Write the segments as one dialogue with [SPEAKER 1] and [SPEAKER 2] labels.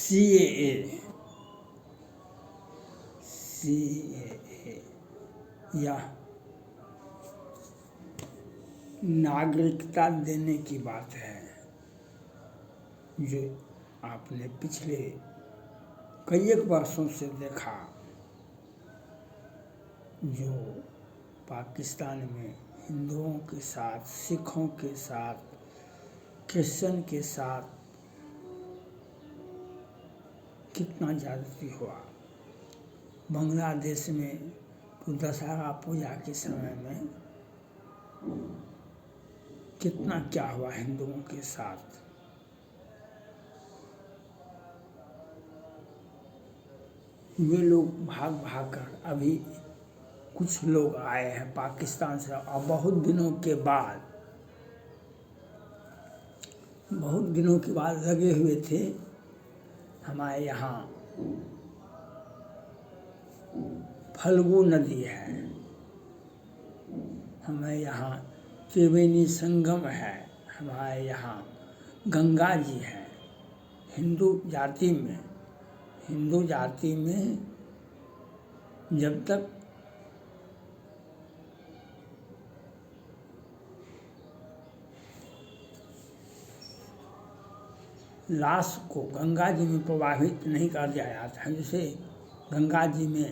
[SPEAKER 1] CAA या नागरिकता देने की बात है, जो आपने पिछले कई एक वर्षों से देखा, जो पाकिस्तान में हिंदुओं के साथ, सिखों के साथ, क्रिश्चियन के साथ कितना ज्यादती हुआ। बांग्लादेश में तो दशहरा पूजा के समय में कितना क्या हुआ हिंदुओं के साथ। वे लोग भाग भाग कर, अभी कुछ लोग आए हैं पाकिस्तान से और बहुत दिनों के बाद लगे हुए थे। हमारे यहाँ फल्गु नदी है, हमारे यहाँ त्रिवेणी संगम है, हमारे यहाँ गंगा जी है। हिंदू जाति में जब तक लाश को गंगा जी में प्रवाहित नहीं कर दिया जाता है, जैसे गंगा जी में,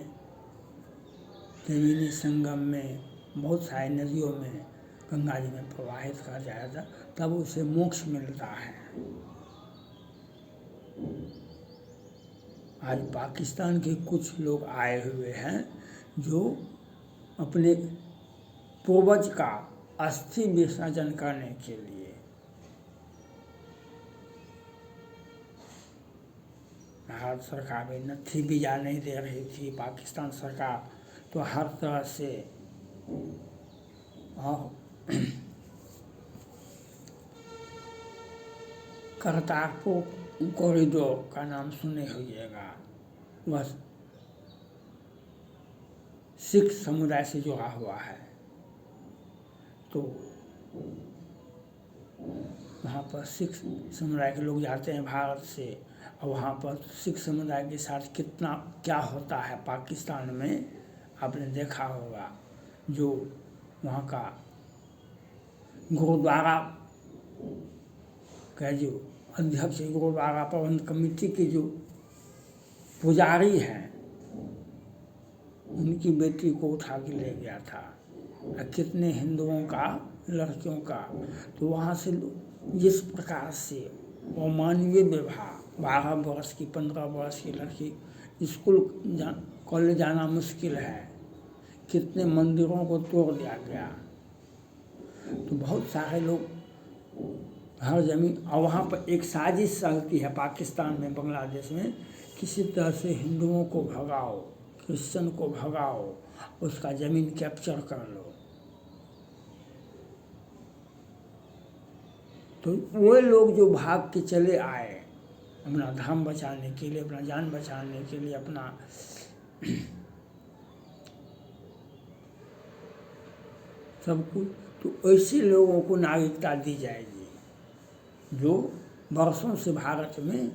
[SPEAKER 1] त्रिवेणी संगम में, बहुत सारी नदियों में गंगा जी में प्रवाहित कर दिया जाता, तब उसे मोक्ष मिलता है। आज पाकिस्तान के कुछ लोग आए हुए हैं जो अपने पूर्वज का अस्थि विसर्जन करने के लिए भारत सरकार में नथी वीजा नहीं दे रही थी। पाकिस्तान सरकार तो हर तरह से करतारपुर कॉरिडोर का नाम सुने होइएगा, वह सिख समुदाय से जुड़ा हुआ है। तो वहाँ पर सिख समुदाय के लोग जाते हैं भारत से, और वहाँ पर सिख समुदाय के साथ कितना क्या होता है पाकिस्तान में, आपने देखा होगा। जो वहाँ का गुरुद्वारा का जो अध्यक्ष, गुरुद्वारा प्रबंध कमेटी के जो पुजारी हैं, उनकी बेटी को उठा के ले गया था, कितने हिंदुओं का, लड़कियों का। तो वहाँ से जिस प्रकार से अमानवीय व्यवहार, 12 वर्ष की, 15 वर्ष की लड़की स्कूल कॉलेज जाना मुश्किल है, कितने मंदिरों को तोड़ दिया गया। तो बहुत सारे लोग हर जमीन, और वहाँ पर एक साजिश चलती है पाकिस्तान में, बांग्लादेश में, किसी तरह से हिंदुओं को भगाओ, क्रिश्चियन को भगाओ, उसका जमीन कैप्चर कर लो। तो वो लोग जो भाग के चले आए अपना धर्म बचाने के लिए, अपना जान बचाने के लिए, अपना सब कुछ, तो ऐसे लोगों को नागरिकता दी जाएगी जो वर्षों से भारत में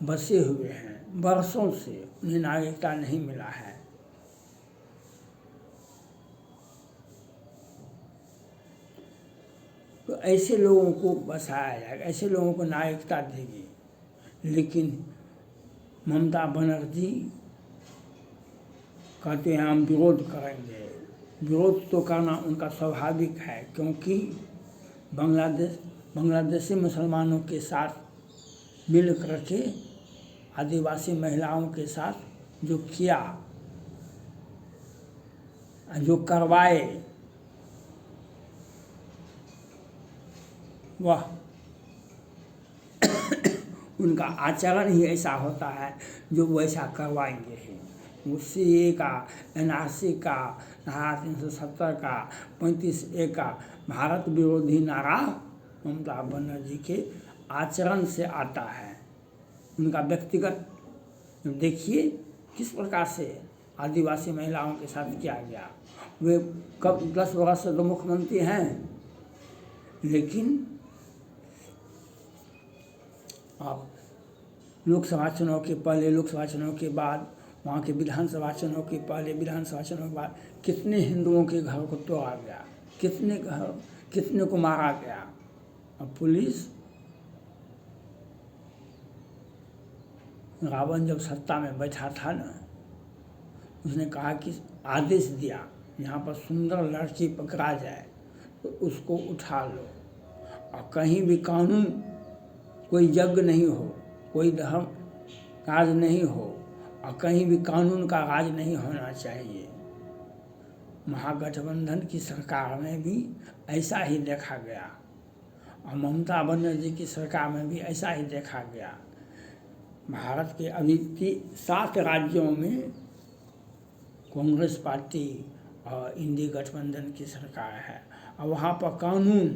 [SPEAKER 1] बसे हुए हैं, वर्षों से उन्हें नागरिकता नहीं मिला है। तो ऐसे लोगों को बसाया जाएगा, ऐसे लोगों को नागरिकता देगी। लेकिन ममता बनर्जी कहते हैं हम विरोध करेंगे। विरोध तो करना उनका स्वाभाविक है, क्योंकि बांग्लादेशी मुसलमानों के साथ मिल करके आदिवासी महिलाओं के साथ जो किया, जो करवाए, वह उनका आचरण ही ऐसा होता है जो वैसा करवाएंगे ही। CAA का, NRC का, धारा 370 का, 35A का भारत विरोधी नारा ममता बनर्जी के आचरण से आता है। उनका व्यक्तिगत देखिए किस प्रकार से आदिवासी महिलाओं के साथ किया गया। वे कब 10 वर्ष से तो मुख्यमंत्री हैं, लेकिन आप लोकसभा चुनाव के पहले, लोकसभा चुनाव के बाद, वहाँ के विधानसभा चुनाव के पहले, विधानसभा चुनाव के बाद कितने हिंदुओं के घर को तोड़ा गया, कितने को मारा गया। अब पुलिस, रावण जब सत्ता में बैठा था ना, उसने कहा कि आदेश दिया यहाँ पर सुंदर लड़की पकड़ा जाए तो उसको उठा लो, और कहीं भी कानून, कोई यज्ञ नहीं हो, कोई धर्म राज नहीं हो, और कहीं भी कानून का राज नहीं होना चाहिए। महागठबंधन की सरकार में भी ऐसा ही देखा गया, और ममता बनर्जी की सरकार में भी ऐसा ही देखा गया। भारत के अभी 7 राज्यों में कांग्रेस पार्टी और इंडी गठबंधन की सरकार है, और वहाँ पर कानून,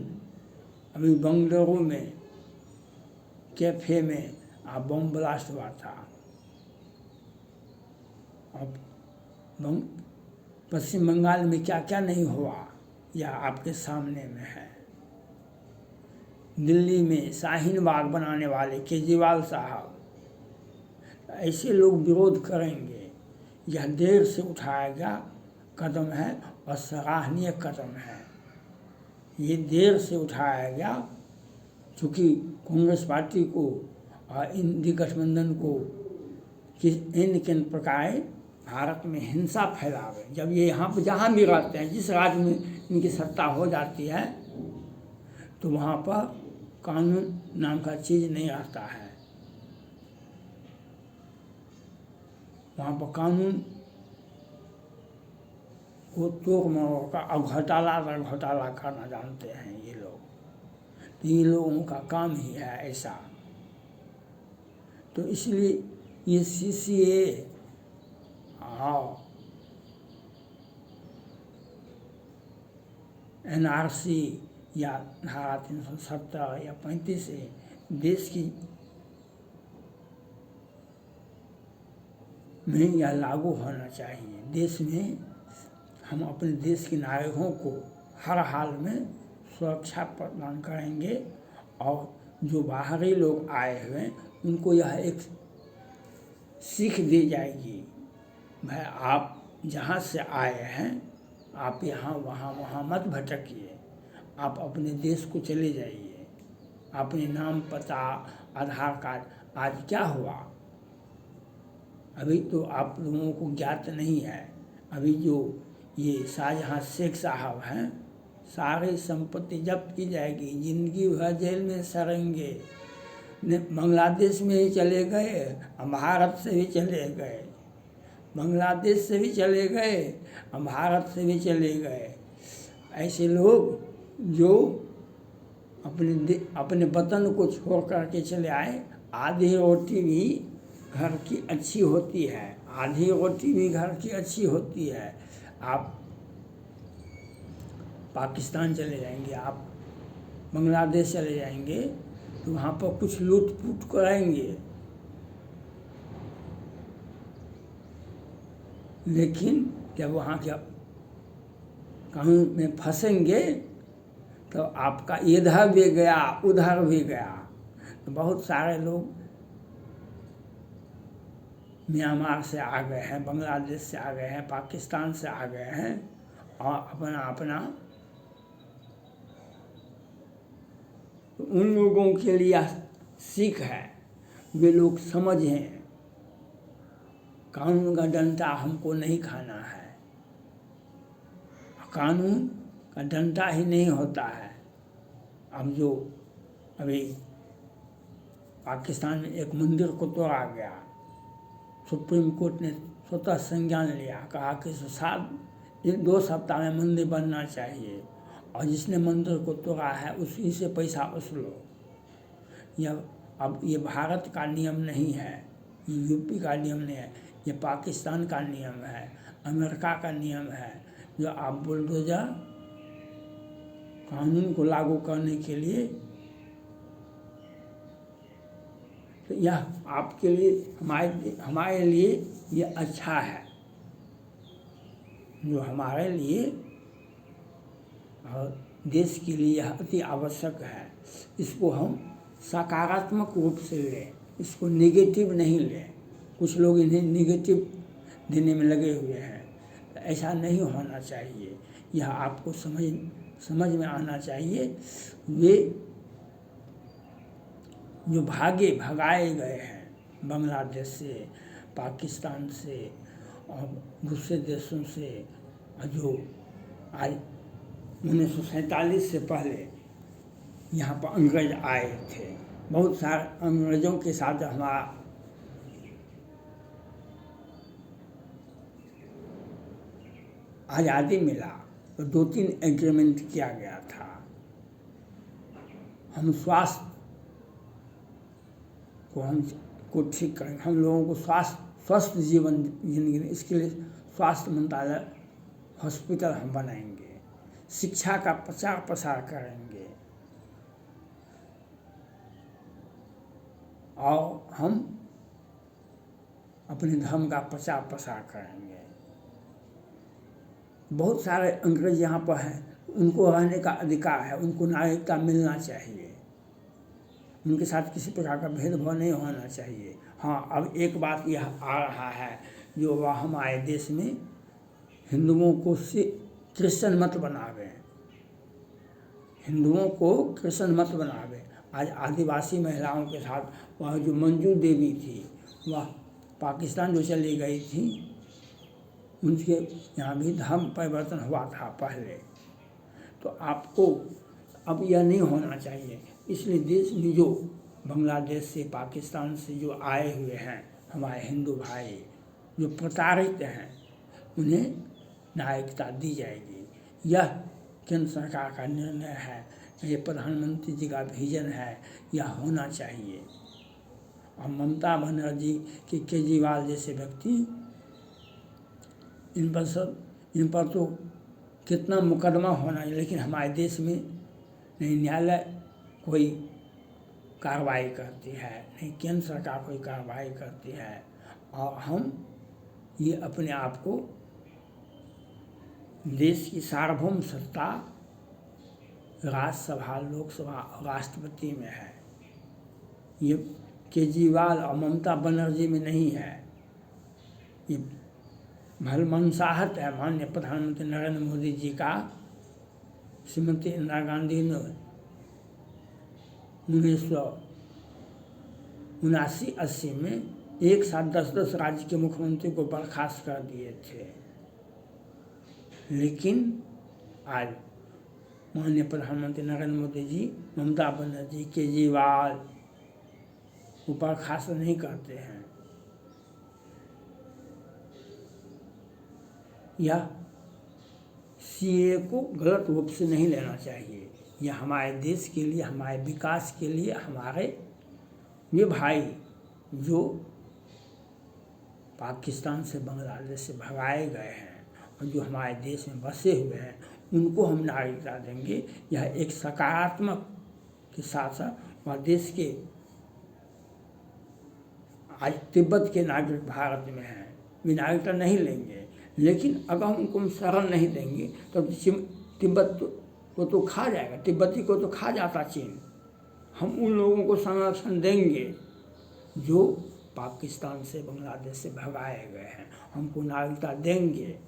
[SPEAKER 1] अभी बंगलुरु में कैफे में बम ब्लास्ट हुआ था। अब पश्चिम बंगाल में क्या क्या नहीं हुआ, यह आपके सामने में है। दिल्ली में शाहीन बाग बनाने वाले केजरीवाल साहब, ऐसे लोग विरोध करेंगे। यह देर से उठाया गया कदम है और सराहनीय कदम है। ये देर से उठाया गया चूँकि कांग्रेस पार्टी को और इंडी गठबंधन को किन प्रकार भारत में हिंसा फैलावे। जब ये यहाँ पर जहाँ भी रहते हैं, जिस राज्य में इनकी सत्ता हो जाती है, तो वहाँ पर कानून नाम का चीज़ नहीं रहता है। वहाँ पर कानून को तोड़ मरोड़ का और घोटाला करना जानते हैं ये लोग। तो ये लोगों का काम ही है ऐसा। तो इसलिए ये CCA NRC या धारा 370 या 35 से देश की में यह लागू होना चाहिए। देश में हम अपने देश के नागरिकों को हर हाल में सुरक्षा प्रदान करेंगे, और जो बाहरी लोग आए हुए हैं उनको यह एक सीख दी जाएगी, भाई आप जहाँ से आए हैं आप यहाँ वहाँ मत भटकिए, आप अपने देश को चले जाइए। अपने नाम, पता, आधार कार्ड। आज क्या हुआ, अभी तो आप लोगों को ज्ञात नहीं है, अभी जो ये शाहजहां शेख साहब हैं, सारी संपत्ति जब्त की जाएगी, जिंदगी भर जेल में सड़ेंगे। बांग्लादेश में ही चले गए, भारत से भी चले गए, बांग्लादेश से भी चले गए, भारत से भी चले गए। ऐसे लोग जो अपने वतन को छोड़ करके चले आए। आधी रोटी भी घर की अच्छी होती है, आधी रोटी भी घर की अच्छी होती है। आप पाकिस्तान चले जाएंगे, आप बांग्लादेश चले जाएंगे, तो वहाँ पर कुछ लूट पूट कराएंगे, लेकिन जब वहाँ के कानून में फंसेंगे तो आपका इधर भी गया उधर भी गया। तो बहुत सारे लोग म्यांमार से आ गए हैं, बांग्लादेश से आ गए हैं, पाकिस्तान से आ गए हैं, और अपना तो उन लोगों के लिए सीख है। वे लोग समझें कानून का डंडा हमको नहीं खाना है, कानून का डंडा ही नहीं होता है। अब जो अभी पाकिस्तान में एक मंदिर को तोड़ा गया, सुप्रीम कोर्ट ने स्वतः संज्ञान लिया, कहा कि 2 सप्ताह में मंदिर बनना चाहिए, और जिसने मंदिर को तोड़ा है उसी से पैसा वसूलो। अब ये भारत का नियम नहीं है, ये यूपी का नियम नहीं है, ये पाकिस्तान का नियम है, अमेरिका का नियम है। जो आप बुलडोजर कानून को लागू करने के लिए, तो यह आपके लिए, हमारे लिए ये अच्छा है, जो हमारे लिए और देश के लिए यह अति आवश्यक है। इसको हम सकारात्मक रूप से लें, इसको नेगेटिव नहीं लें। कुछ लोग इन्हें नेगेटिव देने में लगे हुए हैं, तो ऐसा नहीं होना चाहिए। यह आपको समझ में आना चाहिए। वे जो भगाए गए हैं बांग्लादेश से, पाकिस्तान से और दूसरे देशों से, जो आज 1947 से पहले यहाँ पर अंग्रेज आए थे, बहुत सारे अंग्रेज़ों के साथ हमारा आज़ादी मिला तो 2-3 एग्रीमेंट किया गया था। हम स्वास्थ्य को ठीक करेंगे, हम लोगों को स्वस्थ जीवन जिंदगी, इसके लिए स्वास्थ्य मंत्रालय हॉस्पिटल हम बनाएंगे, शिक्षा का प्रचार प्रसार करेंगे और हम अपने धर्म का प्रचार प्रसार करेंगे। बहुत सारे अंग्रेज यहाँ पर हैं, उनको रहने का अधिकार है, उनको नागरिकता मिलना चाहिए, उनके साथ किसी प्रकार का भेदभाव नहीं होना चाहिए। हाँ, अब एक बात यह आ रहा है, जो वह हमारे देश में हिंदुओं को क्रिश्चियन मत बनावे, हिंदुओं को क्रिश्चियन मत बनावे। आज आदिवासी महिलाओं के साथ वह जो मंजू देवी थी, वह पाकिस्तान जो चली गई थी, उनके यहाँ भी धर्म परिवर्तन हुआ था पहले। तो आपको अब यह नहीं होना चाहिए। इसलिए देश में जो बांग्लादेश से, पाकिस्तान से जो आए हुए हैं हमारे हिंदू भाई, जो प्रताड़ित हैं, उन्हें नागरिकता दी जाएगी। यह केंद्र सरकार का निर्णय है, ये प्रधानमंत्री जी का विजन है, यह होना चाहिए। और ममता बनर्जी के केजरीवाल जैसे व्यक्ति, इन पर तो कितना मुकदमा होना है, लेकिन हमारे देश में नहीं न्यायालय कोई कार्रवाई करती है, नहीं केंद्र सरकार कोई कार्रवाई करती है। और हम ये अपने आप को देश की सार्वभौम सत्ता राज्यसभा, लोकसभा और राष्ट्रपति में है, ये केजरीवाल और ममता बनर्जी में नहीं है। ये भलमनसाहत है माननीय प्रधानमंत्री नरेंद्र मोदी जी का। श्रीमती इंदिरा गांधी ने 1979-80 में एक साथ 10-10 राज्य के मुख्यमंत्री को बर्खास्त कर दिए थे, लेकिन आज माननीय प्रधानमंत्री नरेंद्र मोदी जी, ममता बनर्जी, केजरीवाल को बर्खास्त नहीं करते हैं। यह सीए को गलत रूप से नहीं लेना चाहिए। यह हमारे देश के लिए, हमारे विकास के लिए, हमारे ये भाई जो पाकिस्तान से, बांग्लादेश से भगाए गए हैं और जो हमारे देश में बसे हुए हैं, उनको हम नागरिकता देंगे। यह एक सकारात्मक के साथ साथ वह देश के, आज तिब्बत के नागरिक भारत में हैं, वे नागरिकता नहीं लेंगे, लेकिन अगर हम उनको शरण नहीं देंगे तो तिब्बत को तो खा जाएगा, तिब्बती को तो खा जाता चीन। हम उन लोगों को संरक्षण देंगे जो पाकिस्तान से, बांग्लादेश से भगाए गए हैं, हमको नागरिकता देंगे,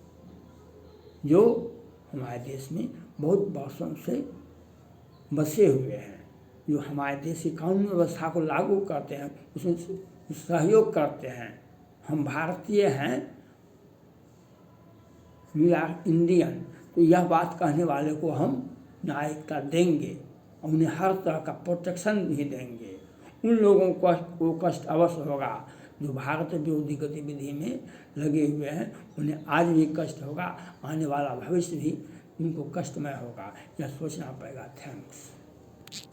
[SPEAKER 1] जो हमारे देश में बहुत वर्षों से बसे हुए हैं, जो हमारे देश की कानून व्यवस्था को लागू करते हैं, उसमें सहयोग करते हैं। हम भारतीय हैं, वी आर इंडियन, तो यह बात कहने वाले को हम नागरिकता देंगे और उन्हें हर तरह का प्रोटेक्शन भी देंगे। उन लोगों को कष्ट अवश्य होगा जो भारत विरोधी गतिविधि में लगे हुए हैं, उन्हें आज भी कष्ट होगा, आने वाला भविष्य भी उनको कष्टमय होगा, यह सोचना पड़ेगा। थैंक्स।